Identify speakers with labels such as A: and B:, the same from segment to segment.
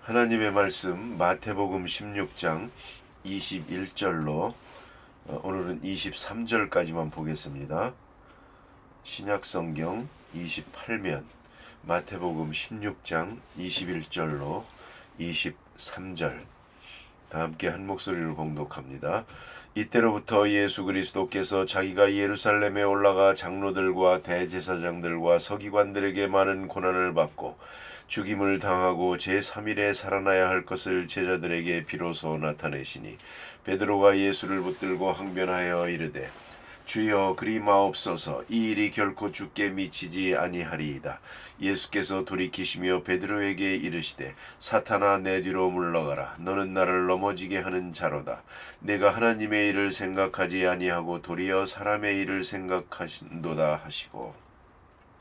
A: 하나님의 말씀 마태복음 16장 21절로 오늘은 23절까지만 보겠습니다. 신약성경 28면 마태복음 16장 21절로 23절 다 함께 한 목소리로 봉독합니다. 이때로부터 예수 그리스도께서 자기가 예루살렘에 올라가 장로들과 대제사장들과 서기관들에게 많은 고난을 받고 죽임을 당하고 제3일에 살아나야 할 것을 제자들에게 비로소 나타내시니 베드로가 예수를 붙들고 항변하여 이르되 주여 그리 마옵소서, 이 일이 결코 주께 미치지 아니하리이다. 예수께서 돌이키시며 베드로에게 이르시되 사탄아 내 뒤로 물러가라. 너는 나를 넘어지게 하는 자로다. 내가 하나님의 일을 생각하지 아니하고 도리어 사람의 일을 생각하신도다 하시고.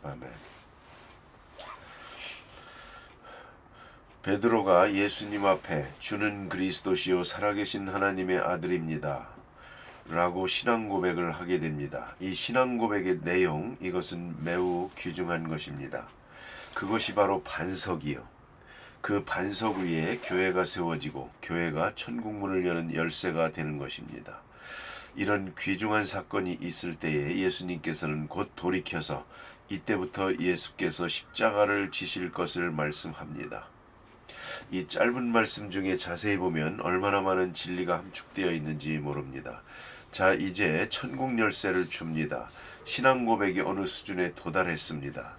A: 아멘. 베드로가 예수님 앞에 주는 그리스도시요 살아계신 하나님의 아들입니다 라고 신앙 고백을 하게 됩니다. 이 신앙 고백의 내용, 이것은 매우 귀중한 것입니다. 그것이 바로 반석이요, 그 반석 위에 교회가 세워지고 교회가 천국문을 여는 열쇠가 되는 것입니다. 이런 귀중한 사건이 있을 때에 예수님께서는 곧 돌이켜서 이때부터 예수께서 십자가를 지실 것을 말씀합니다. 이 짧은 말씀 중에 자세히 보면 얼마나 많은 진리가 함축되어 있는지 모릅니다. 자, 이제 천국 열쇠를 줍니다. 신앙 고백이 어느 수준에 도달했습니다.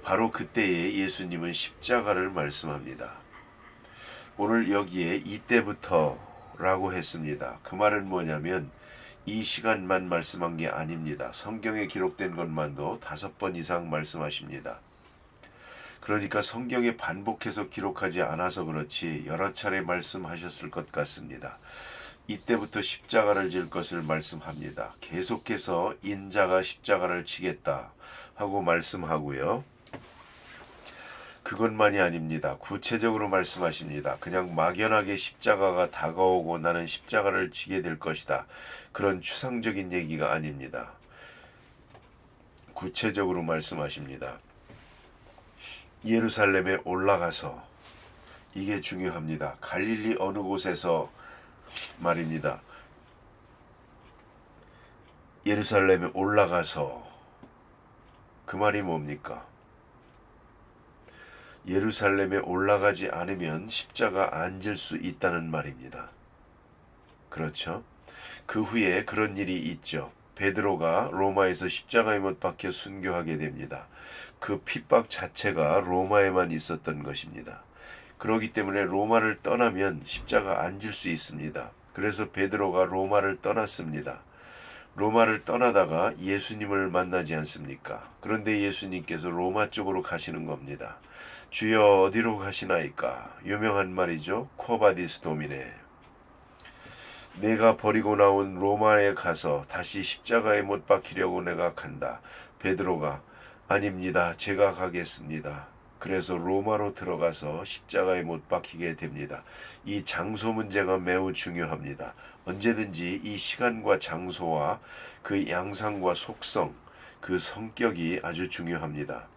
A: 바로 그때에 예수님은 십자가를 말씀합니다. 오늘 여기에 이때부터 라고 했습니다. 그 말은 뭐냐면 이 시간만 말씀한 게 아닙니다. 성경에 기록된 것만도 5번 이상 말씀하십니다. 그러니까 성경에 반복해서 기록하지 않아서 그렇지 여러 차례 말씀하셨을 것 같습니다. 이때부터 십자가를 질 것을 말씀합니다. 계속해서 인자가 십자가를 지겠다 하고 말씀하고요. 그것만이 아닙니다. 구체적으로 말씀하십니다. 그냥 막연하게 십자가가 다가오고 나는 십자가를 지게 될 것이다, 그런 추상적인 얘기가 아닙니다. 구체적으로 말씀하십니다. 예루살렘에 올라가서, 이게 중요합니다. 갈릴리 어느 곳에서 말입니다. 예루살렘에 올라가서, 그 말이 뭡니까? 예루살렘에 올라가지 않으면 십자가 안 질 수 있다는 말입니다. 그렇죠? 그 후에 그런 일이 있죠. 베드로가 로마에서 십자가에 못 박혀 순교하게 됩니다. 그 핍박 자체가 로마에만 있었던 것입니다. 그렇기 때문에 로마를 떠나면 십자가 안 질 수 있습니다. 그래서 베드로가 로마를 떠났습니다. 로마를 떠나다가 예수님을 만나지 않습니까? 그런데 예수님께서 로마 쪽으로 가시는 겁니다. 주여 어디로 가시나이까? 유명한 말이죠. 코바디스 도미네. 내가 버리고 나온 로마에 가서 다시 십자가에 못 박히려고 내가 간다. 베드로가 아닙니다. 제가 가겠습니다. 그래서 로마로 들어가서 십자가에 못 박히게 됩니다. 이 장소 문제가 매우 중요합니다. 언제든지 이 시간과 장소와 그 양상과 속성, 그 성격이 아주 중요합니다.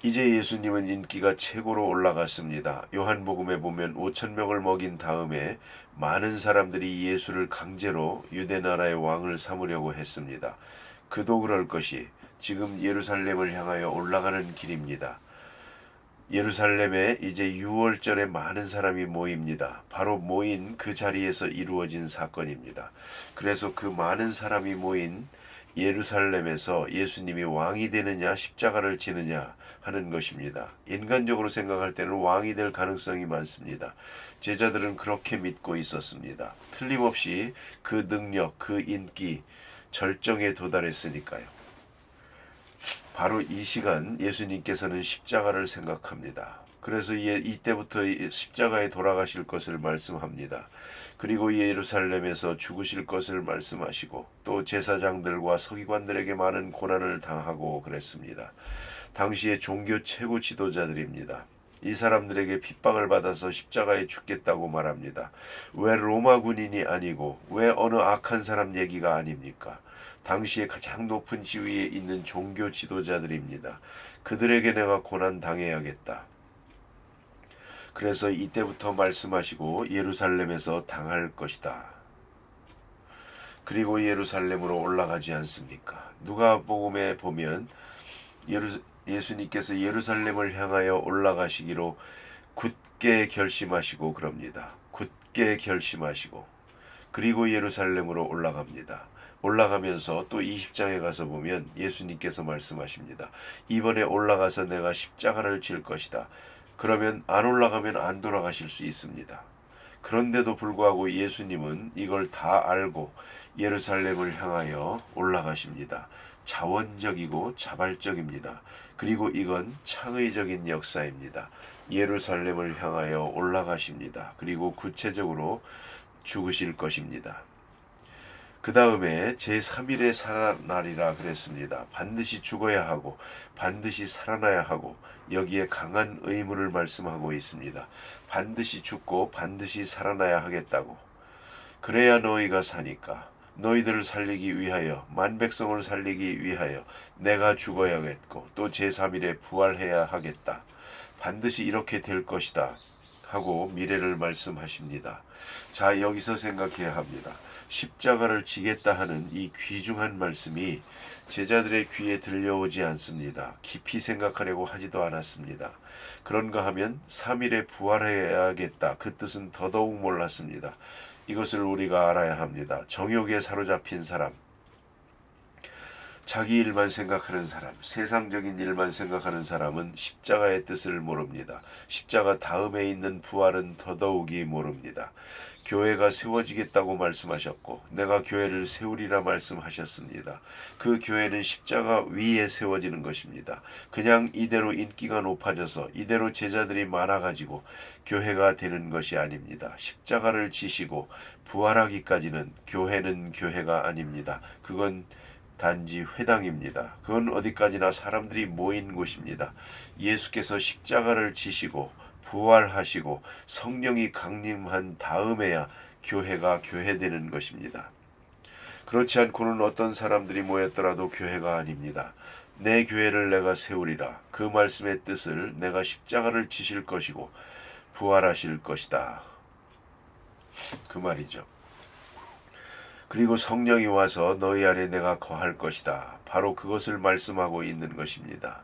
A: 이제 예수님은 인기가 최고로 올라갔습니다. 요한복음에 보면 5,000명을 먹인 다음에 많은 사람들이 예수를 강제로 유대나라의 왕을 삼으려고 했습니다. 그도 그럴 것이 지금 예루살렘을 향하여 올라가는 길입니다. 예루살렘에 이제 유월절에 많은 사람이 모입니다. 바로 모인 그 자리에서 이루어진 사건입니다. 그래서 그 많은 사람이 모인 예루살렘에서 예수님이 왕이 되느냐 십자가를 지느냐 하는 것입니다. 인간적으로 생각할 때는 왕이 될 가능성이 많습니다. 제자들은 그렇게 믿고 있었습니다. 틀림없이 그 능력, 그 인기, 절정에 도달했으니까요. 바로 이 시간 예수님께서는 십자가를 생각합니다. 그래서 이때부터 십자가에 돌아가실 것을 말씀합니다. 그리고 예루살렘에서 죽으실 것을 말씀하시고 또 제사장들과 서기관들에게 많은 고난을 당하고 그랬습니다. 당시의 종교 최고 지도자들입니다. 이 사람들에게 핍박을 받아서 십자가에 죽겠다고 말합니다. 왜 로마 군인이 아니고 왜 어느 악한 사람 얘기가 아닙니까? 당시에 가장 높은 지위에 있는 종교 지도자들입니다. 그들에게 내가 고난 당해야겠다. 그래서 이때부터 말씀하시고 예루살렘에서 당할 것이다. 그리고 예루살렘으로 올라가지 않습니까? 누가복음에 보면 예수님께서 예루살렘을 향하여 올라가시기로 굳게 결심하시고 그럽니다. 굳게 결심하시고 그리고 예루살렘으로 올라갑니다. 올라가면서 또 20장에 가서 보면 예수님께서 말씀하십니다. 이번에 올라가서 내가 십자가를 질 것이다. 그러면 안 올라가면 안 돌아가실 수 있습니다. 그런데도 불구하고 예수님은 이걸 다 알고 예루살렘을 향하여 올라가십니다. 자원적이고 자발적입니다. 그리고 이건 창의적인 역사입니다. 예루살렘을 향하여 올라가십니다. 그리고 구체적으로 죽으실 것입니다. 그 다음에 제3일에 살아나리라 그랬습니다. 반드시 죽어야 하고 반드시 살아나야 하고 여기에 강한 의무를 말씀하고 있습니다. 반드시 죽고 반드시 살아나야 하겠다고. 그래야 너희가 사니까 너희들을 살리기 위하여 만백성을 살리기 위하여 내가 죽어야겠고 또 제3일에 부활해야 하겠다. 반드시 이렇게 될 것이다 하고 미래를 말씀하십니다. 자, 여기서 생각해야 합니다. 십자가를 지겠다 하는 이 귀중한 말씀이 제자들의 귀에 들려오지 않습니다. 깊이 생각하려고 하지도 않았습니다. 그런가 하면 3일에 부활해야겠다. 그 뜻은 더더욱 몰랐습니다. 이것을 우리가 알아야 합니다. 정욕에 사로잡힌 사람, 자기 일만 생각하는 사람, 세상적인 일만 생각하는 사람은 십자가의 뜻을 모릅니다. 십자가 다음에 있는 부활은 더더욱이 모릅니다. 교회가 세워지겠다고 말씀하셨고 내가 교회를 세우리라 말씀하셨습니다. 그 교회는 십자가 위에 세워지는 것입니다. 그냥 이대로 인기가 높아져서 이대로 제자들이 많아가지고 교회가 되는 것이 아닙니다. 십자가를 지시고 부활하기까지는 교회는 교회가 아닙니다. 그건 단지 회당입니다. 그건 어디까지나 사람들이 모인 곳입니다. 예수께서 십자가를 지시고 부활하시고 성령이 강림한 다음에야 교회가 교회되는 것입니다. 그렇지 않고는 어떤 사람들이 모였더라도 교회가 아닙니다. 내 교회를 내가 세우리라. 그 말씀의 뜻을 내가 십자가를 지실 것이고 부활하실 것이다. 그 말이죠. 그리고 성령이 와서 너희 안에 내가 거할 것이다. 바로 그것을 말씀하고 있는 것입니다.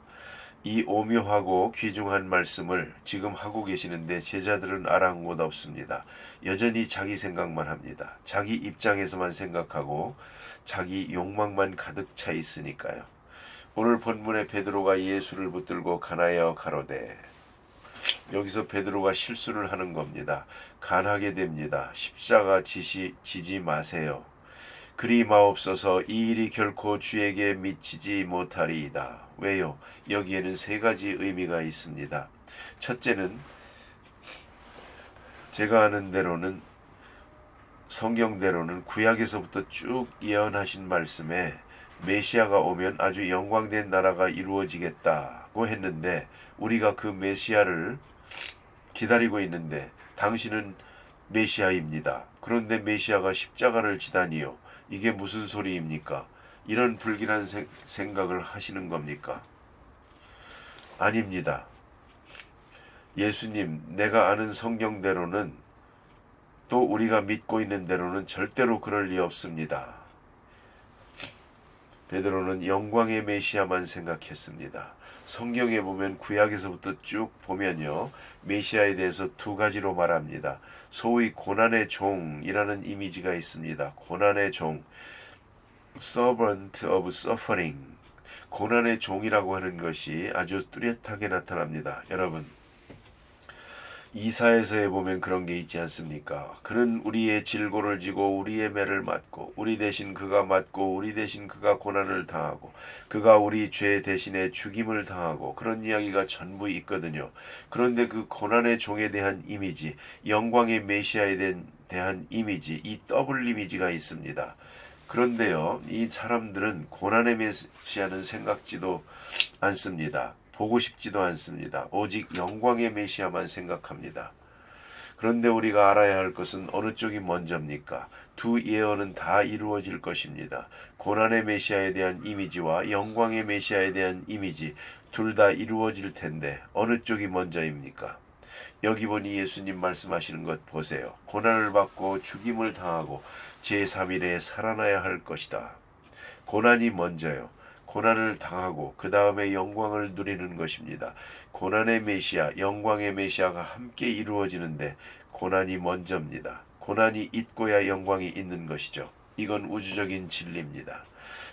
A: 이 오묘하고 귀중한 말씀을 지금 하고 계시는데 제자들은 아랑곳 없습니다. 여전히 자기 생각만 합니다. 자기 입장에서만 생각하고 자기 욕망만 가득 차 있으니까요. 오늘 본문에 베드로가 예수를 붙들고 가나여 가로되, 여기서 베드로가 실수를 하는 겁니다. 간하게 됩니다. 십자가 지지 마세요. 그리 마옵소서. 이 일이 결코 주에게 미치지 못하리이다. 왜요? 여기에는 세 가지 의미가 있습니다. 첫째는 제가 아는 대로는 성경대로는 구약에서부터 쭉 예언하신 말씀에 메시아가 오면 아주 영광된 나라가 이루어지겠다고 했는데 우리가 그 메시아를 기다리고 있는데 당신은 메시아입니다. 그런데 메시아가 십자가를 지다니요. 이게 무슨 소리입니까? 이런 불길한 생각을 하시는 겁니까? 아닙니다. 예수님, 내가 아는 성경대로는 또 우리가 믿고 있는 대로는 절대로 그럴 리 없습니다. 베드로는 영광의 메시아만 생각했습니다. 성경에 보면 구약에서부터 쭉 보면요. 메시아에 대해서 두 가지로 말합니다. 소위 고난의 종이라는 이미지가 있습니다. 고난의 종, servant of suffering, 고난의 종이라고 하는 것이 아주 뚜렷하게 나타납니다. 여러분, 이사야서에 보면 그런 게 있지 않습니까? 그는 우리의 질고를 지고 우리의 매를 맞고 우리 대신 그가 맞고 우리 대신 그가 고난을 당하고 그가 우리 죄 대신에 죽임을 당하고 그런 이야기가 전부 있거든요. 그런데 그 고난의 종에 대한 이미지, 영광의 메시아에 대한 이미지, 이 더블 이미지가 있습니다. 그런데요, 이 사람들은 고난의 메시아는 생각지도 않습니다. 보고 싶지도 않습니다. 오직 영광의 메시아만 생각합니다. 그런데 우리가 알아야 할 것은 어느 쪽이 먼저입니까? 두 예언은 다 이루어질 것입니다. 고난의 메시아에 대한 이미지와 영광의 메시아에 대한 이미지 둘 다 이루어질 텐데 어느 쪽이 먼저입니까? 여기 보니 예수님 말씀하시는 것 보세요. 고난을 받고 죽임을 당하고 제3일에 살아나야 할 것이다. 고난이 먼저요. 고난을 당하고 그 다음에 영광을 누리는 것입니다. 고난의 메시아, 영광의 메시아가 함께 이루어지는데 고난이 먼저입니다. 고난이 있고야 영광이 있는 것이죠. 이건 우주적인 진리입니다.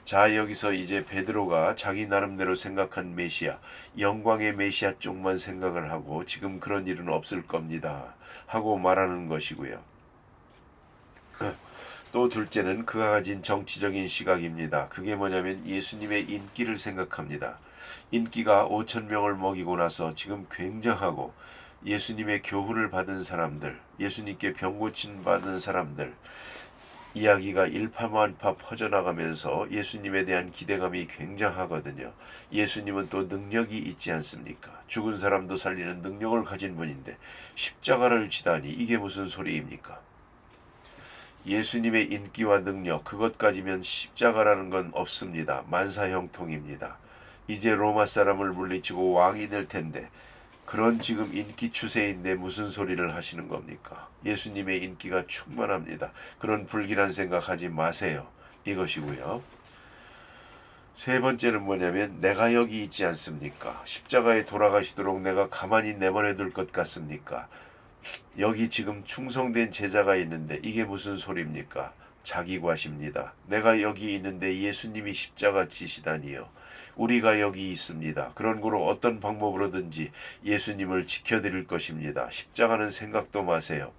A: 자, 여기서 이제 베드로가 자기 나름대로 생각한 메시아, 영광의 메시아 쪽만 생각을 하고 지금 그런 일은 없을 겁니다 하고 말하는 것이고요. 또 둘째는 그가 가진 정치적인 시각입니다. 그게 뭐냐면 예수님의 인기를 생각합니다. 인기가 5,000명을 먹이고 나서 지금 굉장하고 예수님의 교훈을 받은 사람들, 예수님께 병 고침 받은 사람들, 이야기가 일파만파 퍼져나가면서 예수님에 대한 기대감이 굉장하거든요. 예수님은 또 능력이 있지 않습니까? 죽은 사람도 살리는 능력을 가진 분인데 십자가를 지다니 이게 무슨 소리입니까? 예수님의 인기와 능력, 그것 가지면 십자가라는 건 없습니다. 만사형통입니다. 이제 로마 사람을 물리치고 왕이 될 텐데 그런 지금 인기 추세인데 무슨 소리를 하시는 겁니까? 예수님의 인기가 충만합니다. 그런 불길한 생각하지 마세요. 이것이고요. 세 번째는 뭐냐면 내가 여기 있지 않습니까? 십자가에 돌아가시도록 내가 가만히 내버려 둘 것 같습니까? 여기 지금 충성된 제자가 있는데 이게 무슨 소리입니까? 자기과십니다. 내가 여기 있는데 예수님이 십자가 지시다니요. 우리가 여기 있습니다. 그런 거로 어떤 방법으로든지 예수님을 지켜드릴 것입니다. 십자가는 생각도 마세요.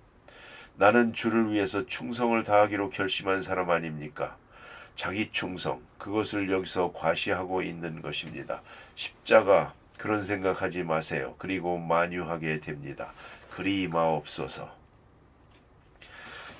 A: 나는 주를 위해서 충성을 다하기로 결심한 사람 아닙니까? 자기 충성, 그것을 여기서 과시하고 있는 것입니다. 십자가, 그런 생각하지 마세요. 그리고 만유하게 됩니다. 그리 마옵소서.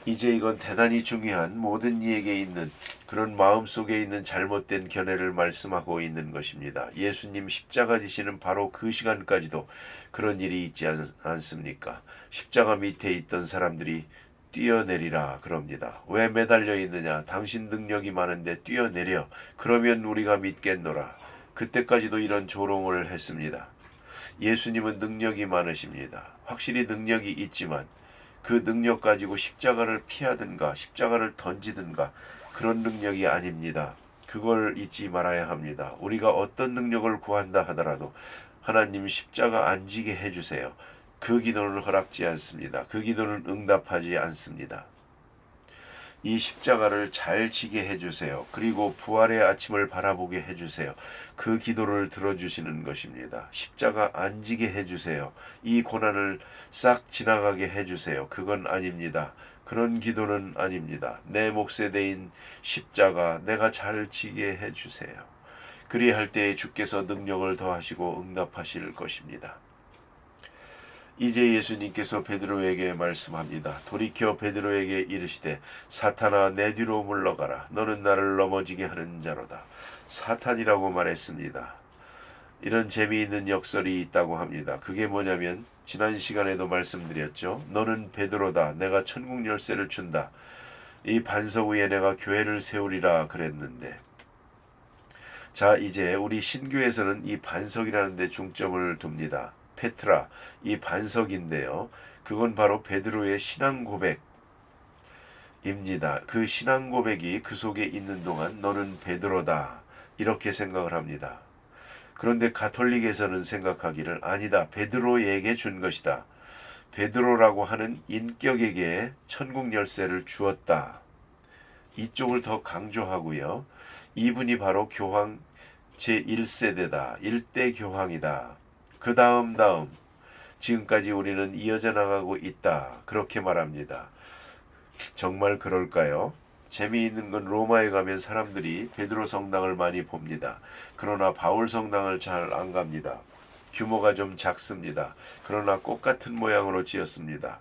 A: 이제 이건 대단히 중요한 모든 이에게 있는 그런 마음속에 있는 잘못된 견해를 말씀하고 있는 것입니다. 예수님 십자가 지시는 바로 그 시간까지도 그런 일이 있지 않습니까? 십자가 밑에 있던 사람들이 뛰어내리라 그럽니다. 왜 매달려 있느냐? 당신 능력이 많은데 뛰어내려. 그러면 우리가 믿겠노라. 그때까지도 이런 조롱을 했습니다. 예수님은 능력이 많으십니다. 확실히 능력이 있지만 그 능력 가지고 십자가를 피하든가 십자가를 던지든가 그런 능력이 아닙니다. 그걸 잊지 말아야 합니다. 우리가 어떤 능력을 구한다 하더라도 하나님 십자가 안 지게 해주세요. 그 기도는 허락지 않습니다. 그 기도는 응답하지 않습니다. 이 십자가를 잘 지게 해주세요. 그리고 부활의 아침을 바라보게 해주세요. 그 기도를 들어주시는 것입니다. 십자가 안 지게 해주세요. 이 고난을 싹 지나가게 해주세요. 그건 아닙니다. 그런 기도는 아닙니다. 내 몫에 대인 십자가 내가 잘 지게 해주세요. 그리할 때에 주께서 능력을 더하시고 응답하실 것입니다. 이제 예수님께서 베드로에게 말씀합니다. 돌이켜 베드로에게 이르시되 사탄아 내 뒤로 물러가라. 너는 나를 넘어지게 하는 자로다. 사탄이라고 말했습니다. 이런 재미있는 역설이 있다고 합니다. 그게 뭐냐면 지난 시간에도 말씀드렸죠. 너는 베드로다. 내가 천국 열쇠를 준다. 이 반석 위에 내가 교회를 세우리라 그랬는데 자 이제 우리 신교에서는 이 반석이라는 데 중점을 둡니다. 페트라, 이 반석인데요. 그건 바로 베드로의 신앙 고백입니다. 그 신앙 고백이 그 속에 있는 동안 너는 베드로다. 이렇게 생각을 합니다. 그런데 가톨릭에서는 생각하기를 아니다. 베드로에게 준 것이다. 베드로라고 하는 인격에게 천국 열쇠를 주었다. 이쪽을 더 강조하고요. 이분이 바로 교황 제1세대다. 1대 교황이다. 그 다음 지금까지 우리는 이어져 나가고 있다. 그렇게 말합니다. 정말 그럴까요? 재미있는 건 로마에 가면 사람들이 베드로 성당을 많이 봅니다. 그러나 바울 성당을 잘 안 갑니다. 규모가 좀 작습니다. 그러나 꽃 같은 모양으로 지었습니다.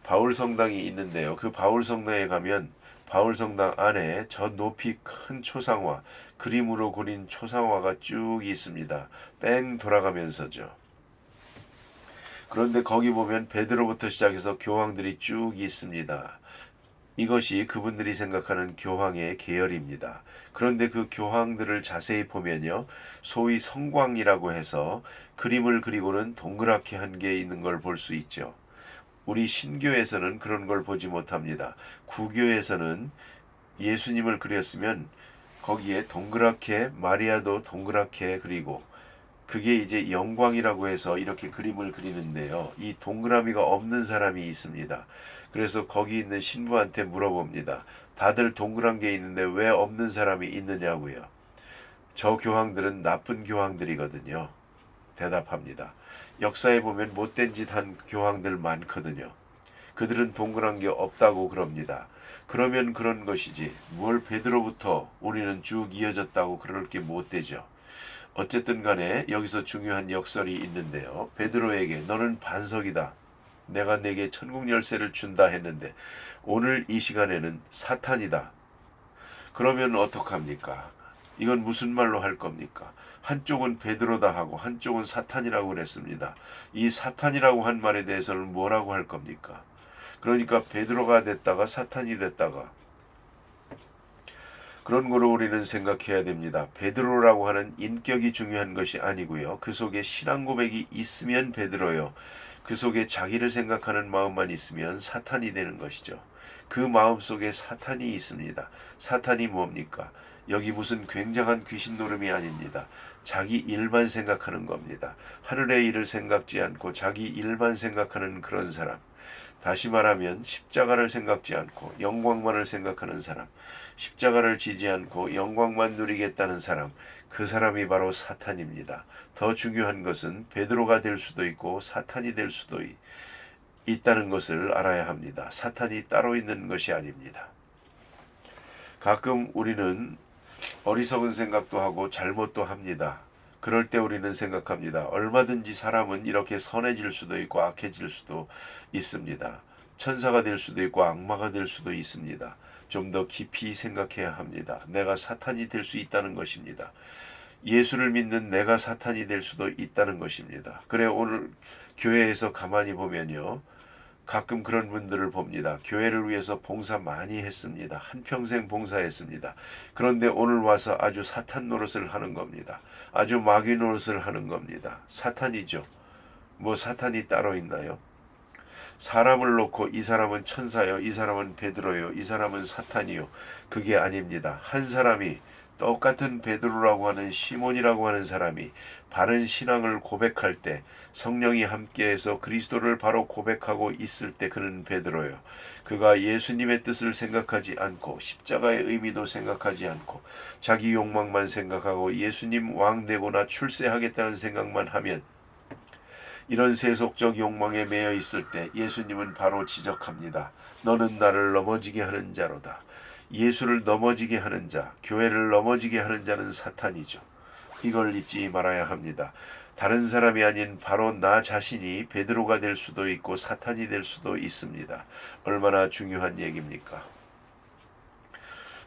A: 바울 성당이 있는데요. 그 바울 성당에 가면 바울 성당 안에 저 높이 큰 초상화, 그림으로 그린 초상화가 쭉 있습니다. 뺑 돌아가면서죠. 그런데 거기 보면 베드로부터 시작해서 교황들이 쭉 있습니다. 이것이 그분들이 생각하는 교황의 계열입니다. 그런데 그 교황들을 자세히 보면요, 소위 성광이라고 해서 그림을 그리고는 동그랗게 한 게 있는 걸 볼 수 있죠. 우리 신교에서는 그런 걸 보지 못합니다. 구교에서는 예수님을 그렸으면 거기에 동그랗게 마리아도 동그랗게 그리고 그게 이제 영광이라고 해서 이렇게 그림을 그리는데요. 이 동그라미가 없는 사람이 있습니다. 그래서 거기 있는 신부한테 물어봅니다. 다들 동그란 게 있는데 왜 없는 사람이 있느냐고요. 저 교황들은 나쁜 교황들이거든요. 대답합니다. 역사에 보면 못된 짓 한 교황들 많거든요. 그들은 동그란 게 없다고 그럽니다. 그러면 그런 것이지 뭘 베드로부터 우리는 쭉 이어졌다고 그럴 게 못 되죠. 어쨌든 간에 여기서 중요한 역설이 있는데요. 베드로에게 너는 반석이다. 내가 네게 천국 열쇠를 준다 했는데 오늘 이 시간에는 사탄이다. 그러면 어떡합니까? 이건 무슨 말로 할 겁니까? 한쪽은 베드로다 하고 한쪽은 사탄이라고 그랬습니다. 이 사탄이라고 한 말에 대해서는 뭐라고 할 겁니까? 그러니까 베드로가 됐다가 사탄이 됐다가 그런 거로 우리는 생각해야 됩니다. 베드로라고 하는 인격이 중요한 것이 아니고요. 그 속에 신앙 고백이 있으면 베드로요. 그 속에 자기를 생각하는 마음만 있으면 사탄이 되는 것이죠. 그 마음 속에 사탄이 있습니다. 사탄이 뭡니까? 여기 무슨 굉장한 귀신 노름이 아닙니다. 자기 일만 생각하는 겁니다. 하늘의 일을 생각지 않고 자기 일만 생각하는 그런 사람. 다시 말하면 십자가를 생각지 않고 영광만을 생각하는 사람, 십자가를 지지 않고 영광만 누리겠다는 사람, 그 사람이 바로 사탄입니다. 더 중요한 것은 베드로가 될 수도 있고 사탄이 될 수도 있다는 것을 알아야 합니다. 사탄이 따로 있는 것이 아닙니다. 가끔 우리는 어리석은 생각도 하고 잘못도 합니다. 그럴 때 우리는 생각합니다. 얼마든지 사람은 이렇게 선해질 수도 있고 악해질 수도 있습니다. 천사가 될 수도 있고 악마가 될 수도 있습니다. 좀 더 깊이 생각해야 합니다. 내가 사탄이 될 수 있다는 것입니다. 예수를 믿는 내가 사탄이 될 수도 있다는 것입니다. 그래 오늘 교회에서 가만히 보면요. 가끔 그런 분들을 봅니다. 교회를 위해서 봉사 많이 했습니다. 한평생 봉사했습니다. 그런데 오늘 와서 아주 사탄 노릇을 하는 겁니다. 아주 마귀 노릇을 하는 겁니다. 사탄이죠. 뭐 사탄이 따로 있나요? 사람을 놓고 이 사람은 천사요, 이 사람은 베드로요, 이 사람은 사탄이요. 그게 아닙니다. 한 사람이 똑같은 베드로라고 하는 시몬이라고 하는 사람이 바른 신앙을 고백할 때 성령이 함께해서 그리스도를 바로 고백하고 있을 때 그는 베드로요. 그가 예수님의 뜻을 생각하지 않고 십자가의 의미도 생각하지 않고 자기 욕망만 생각하고 예수님 왕 되거나 출세하겠다는 생각만 하면 이런 세속적 욕망에 매여 있을 때 예수님은 바로 지적합니다. 너는 나를 넘어지게 하는 자로다. 예수를 넘어지게 하는 자, 교회를 넘어지게 하는 자는 사탄이죠. 이걸 잊지 말아야 합니다. 다른 사람이 아닌 바로 나 자신이 베드로가 될 수도 있고 사탄이 될 수도 있습니다. 얼마나 중요한 얘기입니까?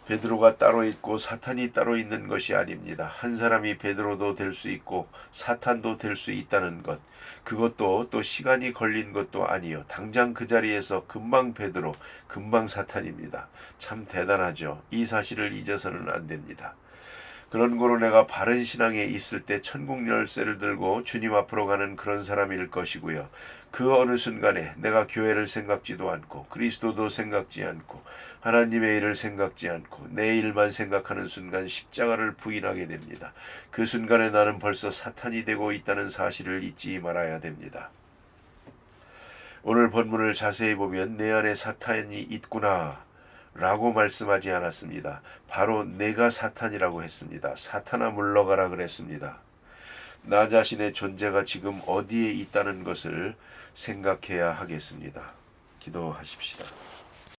A: 베드로가 따로 있고 사탄이 따로 있는 것이 아닙니다. 한 사람이 베드로도 될 수 있고 사탄도 될 수 있다는 것. 그것도 또 시간이 걸린 것도 아니요. 당장 그 자리에서 금방 베드로, 금방 사탄입니다. 참 대단하죠. 이 사실을 잊어서는 안 됩니다. 그런 거로 내가 바른 신앙에 있을 때 천국 열쇠를 들고 주님 앞으로 가는 그런 사람일 것이고요. 그 어느 순간에 내가 교회를 생각지도 않고 그리스도도 생각지 않고 하나님의 일을 생각지 않고 내 일만 생각하는 순간 십자가를 부인하게 됩니다. 그 순간에 나는 벌써 사탄이 되고 있다는 사실을 잊지 말아야 됩니다. 오늘 본문을 자세히 보면 내 안에 사탄이 있구나 라고 말씀하지 않았습니다. 바로 내가 사탄이라고 했습니다. 사탄아 물러가라 그랬습니다. 나 자신의 존재가 지금 어디에 있다는 것을 생각해야 하겠습니다. 기도하십시다.